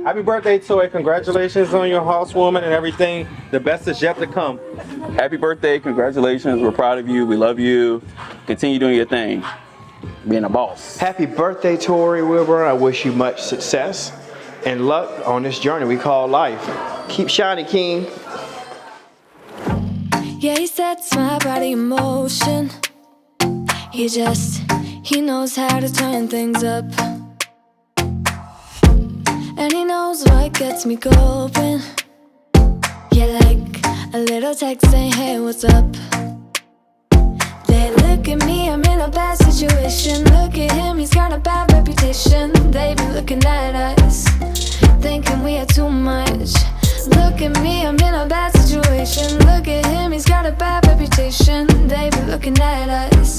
Happy birthday, Tory. Congratulations on your housewarming and everything. The best is yet to come. Happy birthday. Congratulations. We're proud of you. We love you. Continue doing your thing. Being a boss. Happy birthday, Tory Wilbur. I wish you much success and luck on this journey we call life. Keep shining, King. Yeah, he sets my body in motion. He knows how to turn things up. And he knows what gets me going. Yeah, like a little text saying, hey, what's up? They look at me, I'm in a bad situation. Look at him, he's got a bad reputation. They be looking at us, thinking we are too much. Look at me, I'm in a bad situation. Look at him, he's got a bad reputation. They be looking at us.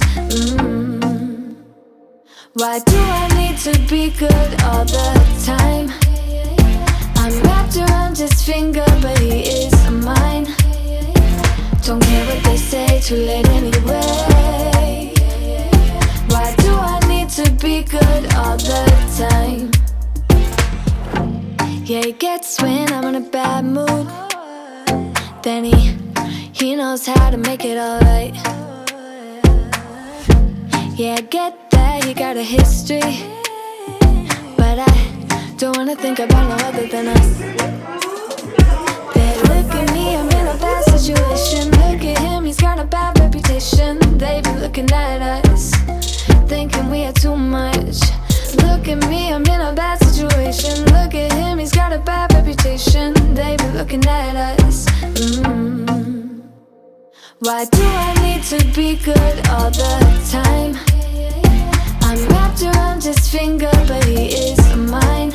Why do I need to be good all the time? I'm wrapped around his finger, but he is mine. Don't care what they say, too late anyway. Why do I need to be good all the time? Yeah, he gets when I'm in a bad mood. Then he knows how to make it alright. Yeah, I get that he got a history, but I don't wanna think about no other than us. They look at me, I'm in a bad situation. Look at him, he's got a bad reputation. They be looking at us, thinking we are too much. Look at me, I'm in a bad situation. Look at him, he's got a bad reputation. They be looking at us. Why do I need to be good all the time? I'm wrapped around his finger, but he is mine.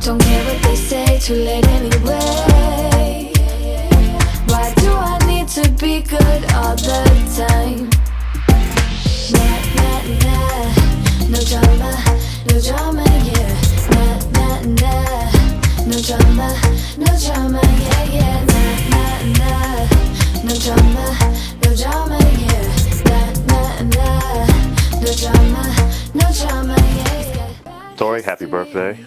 Don't care what they say, too late anyway. Why do I need to be good all the time? Nah, nah, nah, no drama, yeah. Nah, nah, nah, no drama, yeah, yeah. Nah, nah, nah, no drama, yeah. Nah, nah, nah, no drama, yeah. Tory, happy birthday.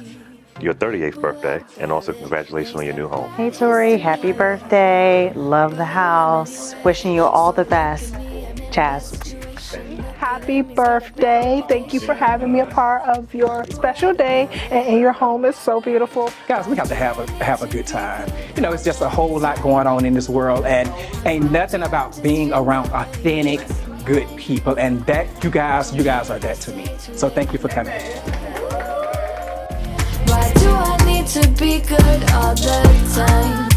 Your 38th birthday, and also congratulations on your new home. Hey Tory, happy birthday. Love the house. Wishing you all the best. Chaz. Happy birthday. Thank you for having me a part of your special day, and your home is so beautiful. Guys, we have to have a good time. You know, it's just a whole lot going on in this world, and ain't nothing about being around authentic, good people, and that you guys are that to me. So thank you for coming. Why do I need to be good all the time?